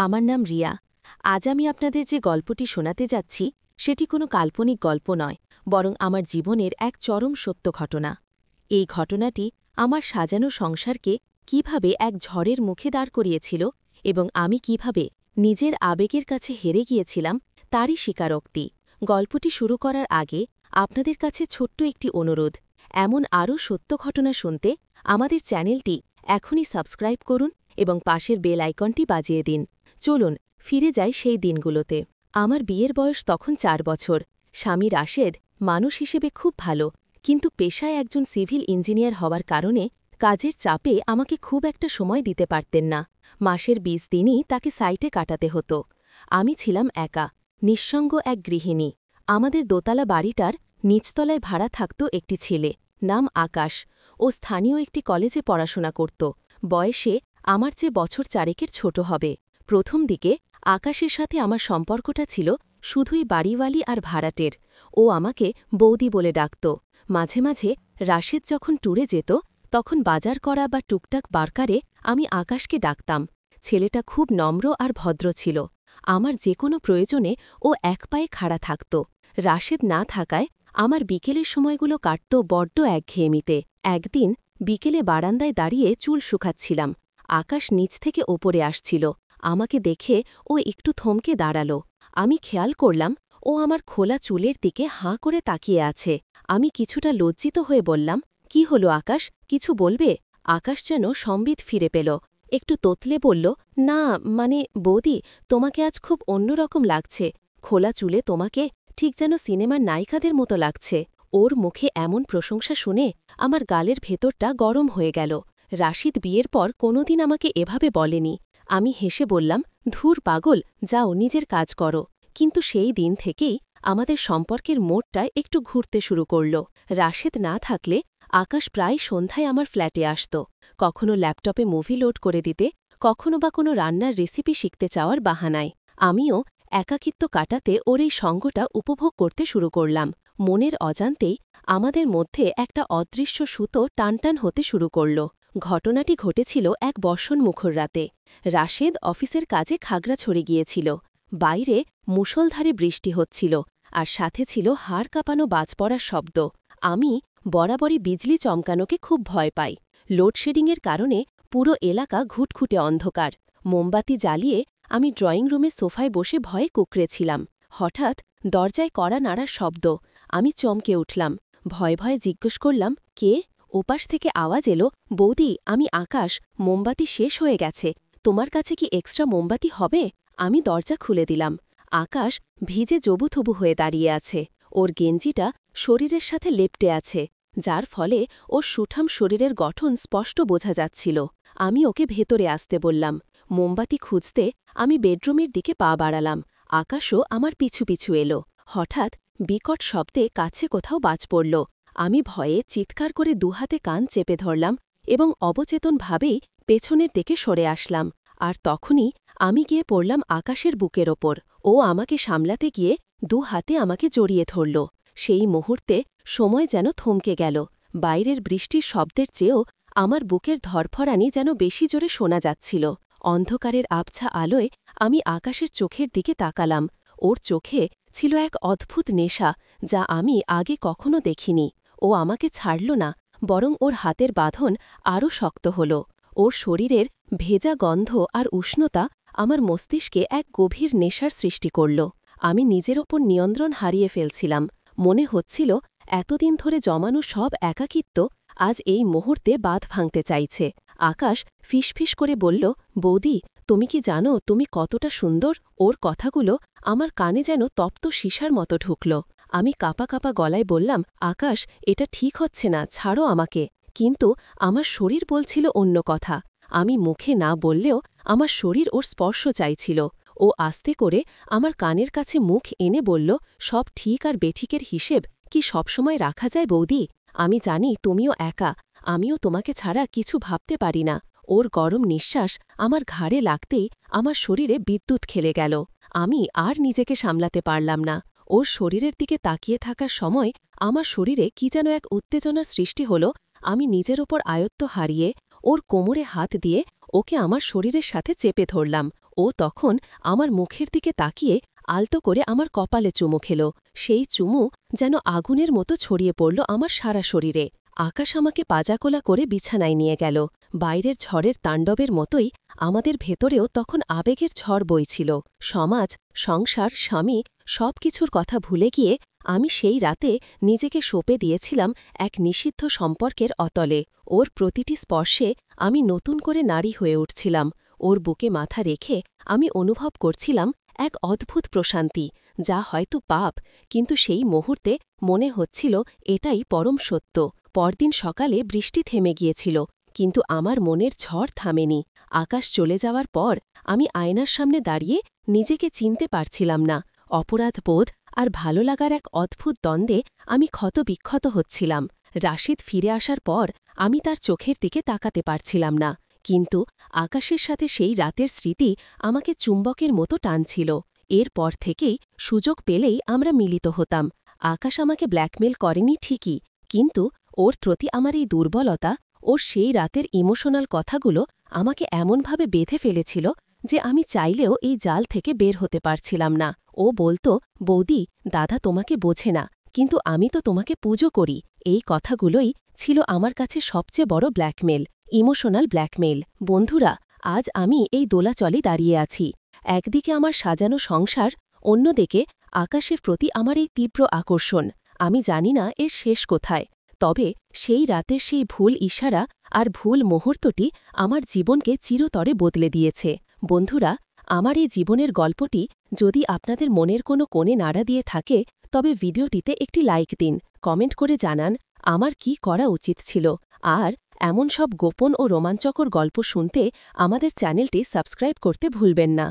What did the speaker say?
আমার নাম রিয়া। আজ আমি আপনাদের যে গল্পটি শোনাতে যাচ্ছি সেটি কোনো কাল্পনিক গল্প নয়, বরং আমার জীবনের এক চরম সত্য ঘটনা। এই ঘটনাটি আমার সাজানো সংসারকে কিভাবে এক ঝড়ের মুখে দাঁড় করিয়েছিল এবং আমি কিভাবে নিজের আবেগের কাছে হেরে গিয়েছিলাম তারই স্বীকারোক্তি। গল্পটি শুরু করার আগে আপনাদের কাছে ছোট্ট একটি অনুরোধ, এমন আরও সত্য ঘটনা শুনতে আমাদের চ্যানেলটি এখনই সাবস্ক্রাইব করুন এবং পাশের বেল আইকনটি বাজিয়ে দিন। চলুন ফিরে যাই সেই দিনগুলোতে। আমার বিয়ের বয়স তখন ৪ বছর। স্বামী রাশেদ মানুষ হিসেবে খুব ভালো, কিন্তু পেশায় একজন সিভিল ইঞ্জিনিয়ার হওয়ার কারণে কাজের চাপে আমাকে খুব একটা সময় দিতে পারতেন না। মাসের ২০ দিনই তাকে সাইটে কাটাতে হতো। আমি ছিলাম একা, নিঃসঙ্গ এক গৃহিণী। আমাদের দোতলা বাড়িটার নিচতলায় ভাড়া থাকত একটি ছেলে, নাম আকাশ। ও স্থানীয় একটি কলেজে পড়াশোনা করত। বয়সে আমার চেয়ে বছর ৪-এর ছোট হবে। প্রথম দিকে আকাশের সাথে আমার সম্পর্কটা ছিল শুধুই বাড়িওয়ালি আর ভাড়াটের। ও আমাকে বৌদি বলে ডাকত। মাঝে মাঝে রাশেদ যখন ট্যুরে যেত, তখন বাজার করা বা টুকটাক বারকারে আমি আকাশকে ডাকতাম। ছেলেটা খুব নম্র আর ভদ্র ছিল। আমার যে কোনো প্রয়োজনে ও এক পায়ে খাড়া থাকত। রাশেদ না থাকায় আমার বিকেলের সময়গুলো কাটত বড্ড একঘেয়েমিতে। একদিন বিকেলে বারান্দায় দাঁড়িয়ে চুল শুকাচ্ছিলাম। আকাশ নিচ থেকে ওপরে আসছিল। আমাকে দেখে ও একটু থমকে দাঁড়াল। আমি খেয়াল করলাম ও আমার খোলা চুলের দিকে হাঁ করে তাকিয়ে আছে। আমি কিছুটা লজ্জিত হয়ে বললাম, কি হলো আকাশ, কিছু বলবে? আকাশ যেন সম্বিত ফিরে পেল। একটু তোতলে বলল, না মানে বৌদি, তোমাকে আজ খুব অন্যরকম লাগছে। খোলা চুলে তোমাকে ঠিক যেন সিনেমার নায়িকাদের মতো লাগছে। ওর মুখে এমন প্রশংসা শুনে আমার গালের ভেতরটা গরম হয়ে গেল। রাশিদ বিয়ের পর কোনোদিন আমাকে এভাবে বলেনি। আমি হেসে বললাম, ধুর পাগল, যাও নিজের কাজ করো। কিন্তু সেই দিন থেকেই আমাদের সম্পর্কের মোড়টা একটু ঘুরতে শুরু করল। রাশেদ না থাকলে আকাশ প্রায় সন্ধ্যায় আমার ফ্ল্যাটে আসত। কখনো ল্যাপটপে মুভি লোড করে দিতে, কখনো বা কোনো রান্নার রেসিপি শিখতে চাওয়ার বাহানায়। আমিও একাকিত্ব কাটাতে ওর এই সঙ্গটা উপভোগ করতে শুরু করলাম। মনের অজান্তেই আমাদের মধ্যে একটা অদৃশ্য সুতো টানটান হতে শুরু করল। ঘটনাটি ঘটেছিল এক বর্ষণমুখর রাতে। রাশেদ অফিসের কাজে খাগড়াছড়ি গিয়েছিল। বাইরে মুষলধারে বৃষ্টি হচ্ছিল, আর সাথে ছিল হাড় কাঁপানো বাজ পড়ার শব্দ। আমি বরাবরই বিজলি চমকানোকে খুব ভয় পাই। লোডশেডিংয়ের কারণে পুরো এলাকা ঘুটঘুটে অন্ধকার। মোমবাতি জ্বালিয়ে আমি ড্রয়িং রুমে সোফায় বসে ভয়ে কুঁকড়েছিলাম। হঠাৎ দরজায় কড়া নাড়ার শব্দ। আমি চমকে উঠলাম। ভয়ে ভয়ে জিজ্ঞেস করলাম, কে? ওপাশ থেকে আওয়াজ এলো, বৌদি, আমি আকাশ, মোমবাতি শেষ হয়ে গেছে। তোমার কাছে কি এক্সট্রা মোমবাতি হবে? আমি দরজা খুলে দিলাম। আকাশ ভিজে জবুথবু হয়ে দাঁড়িয়ে আছে। ওর গেঞ্জিটা শরীরের সাথে লেপ্টে আছে, যার ফলে ওর সুঠাম শরীরের গঠন স্পষ্ট বোঝা যাচ্ছিল। আমি ওকে ভেতরে আসতে বললাম। মোমবাতি খুঁজতে আমি বেডরুমের দিকে পা বাড়ালাম। আকাশও আমার পিছু পিছু এলো। হঠাৎ বিকট শব্দে কাছে কোথাও বাজ পড়ল। আমি ভয়ে চিৎকার করে দুহাতে কান চেপে ধরলাম এবং অবচেতনভাবেই পেছনের দিকে সরে আসলাম। আর তখনই আমি গিয়ে পড়লাম আকাশের বুকের ওপর। ও আমাকে সামলাতে গিয়ে হাতে আমাকে জড়িয়ে ধরল। সেই মুহূর্তে সময় যেন থমকে গেল। বাইরের বৃষ্টির শব্দের চেয়েও আমার বুকের ধরফরানি যেন বেশি জোরে শোনা যাচ্ছিল। অন্ধকারের আবছা আলোয় আমি আকাশের চোখের দিকে তাকালাম। ওর চোখে ছিল এক অদ্ভুত নেশা, যা আমি আগে কখনো দেখিনি। ও আমাকে ছাড়ল না, বরং ওর হাতের বাঁধন আরও শক্ত হল। ওর শরীরের ভেজা গন্ধ আর উষ্ণতা আমার মস্তিষ্কে এক গভীর নেশার সৃষ্টি করল। আমি নিজের ওপর নিয়ন্ত্রণ হারিয়ে ফেলছিলাম। মনে হচ্ছিল এতদিন ধরে জমানো সব একাকিত্ব আজ এই মুহূর্তে বাঁধ ভাঙতে চাইছে। আকাশ ফিসফিস করে বলল, বৌদি, তুমি কি জানো তুমি কতটা সুন্দর? ওর কথাগুলো আমার কানে যেন তপ্ত সীসার মতো ঢুকল। আমি কাঁপা কাঁপা গলায় বললাম, আকাশ, এটা ঠিক হচ্ছে না, ছাড়ো আমাকে। কিন্তু আমার শরীর বলছিল অন্য কথা। আমি মুখে না বললেও আমার শরীর ওর স্পর্শ চাইছিল। ও আস্তে করে আমার কানের কাছে মুখ এনে বলল, সব ঠিক আর বেঠিকের হিসেব কি সবসময় রাখা যায় বৌদি? আমি জানি তুমিও একা, আমিও তোমাকে ছাড়া কিছু ভাবতে পারি না। ওর গরম নিঃশ্বাস আমার ঘাড়ে লাগতেই আমার শরীরে বিদ্যুৎ খেলে গেল। আমি আর নিজেকে সামলাতে পারলাম না। ওর শরীরের দিকে তাকিয়ে থাকার সময় আমার শরীরে কি যেন এক উত্তেজনার সৃষ্টি হল। আমি নিজের ওপর আয়ত্ত হারিয়ে ওর কোমরে হাত দিয়ে ওকে আমার শরীরের সাথে চেপে ধরলাম। ও তখন আমার মুখের দিকে তাকিয়ে আলতো করে আমার কপালে চুমু খেল। সেই চুমু যেন আগুনের মতো ছড়িয়ে পড়ল আমার সারা শরীরে। আকাশ আমাকে পাজাকোলা করে বিছানায় নিয়ে গেল। বাইরের ঝড়ের তাণ্ডবের মতোই আমাদের ভেতরেও তখন আবেগের ঝড় বইছিল। সমাজ, সংসার, স্বামী সবকিছুর কথা ভুলে গিয়ে আমি সেই রাতে নিজেকে সঁপে দিয়েছিলাম এক নিষিদ্ধ সম্পর্কের অতলে। ওর প্রতিটি স্পর্শে আমি নতুন করে নারী হয়ে উঠছিলাম। ওর বুকে মাথা রেখে আমি অনুভব করছিলাম এক অদ্ভুত প্রশান্তি, যা হয়তো পাপ, কিন্তু সেই মুহূর্তে মনে হচ্ছিল এটাই পরম সত্য। পরদিন সকালে বৃষ্টি থেমে গিয়েছিল, কিন্তু আমার মনের ঝড় থামেনি। আকাশ চলে যাওয়ার পর আমি আয়নার সামনে দাঁড়িয়ে নিজেকে চিনতে পারছিলাম না। অপরাধ বোধ আর ভালো লাগার এক অদ্ভুত দ্বন্দ্বে আমি ক্ষতবিক্ষত হচ্ছিলাম। রাশিদ ফিরে আসার পর আমি তার চোখের দিকে তাকাতে পারছিলাম না, কিন্তু আকাশের সাথে সেই রাতের স্মৃতি আমাকে চুম্বকের মতো টানছিল। এরপর থেকেই সুযোগ পেলেই আমরা মিলিত হতাম। আকাশ আমাকে ব্ল্যাকমেল করেনি ঠিকই, কিন্তু ওর প্রতি আমার এই দুর্বলতা, ওর সেই রাতের ইমোশনাল কথাগুলো আমাকে এমনভাবে বেঁধে ফেলেছিল যে আমি চাইলেও এই জাল থেকে বের হতে পারছিলাম না। ও বলতো, বৌদি, দাদা তোমাকে বোঝে না, কিন্তু আমি তো তোমাকে পুজো করি। এই কথাগুলোই ছিল আমার কাছে সবচেয়ে বড় ব্ল্যাকমেল, ইমোশনাল ব্ল্যাকমেল। বন্ধুরা, আজ আমি এই দোলাচলে দাঁড়িয়ে আছি। একদিকে আমার সাজানো সংসার, অন্যদিকে আকাশের প্রতি আমার এই তীব্র আকর্ষণ। আমি জানি না এর শেষ কোথায়, তবে সেই রাতের সেই ভুল ইশারা আর ভুল মুহূর্তটি আমার জীবনকে চিরতরে বদলে দিয়েছে। বন্ধুরা, আমার এই জীবনের গল্পটি যদি আপনাদের মনের কোনো কোণে নাড়া দিয়ে থাকে, তবে ভিডিওটিতে একটি লাইক দিন, কমেন্ট করে জানান আমার কি করা উচিত ছিল। আর এমন সব গোপন ও রোমাঞ্চকর গল্প শুনতে আমাদের চ্যানেলটি সাবস্ক্রাইব করতে ভুলবেন না।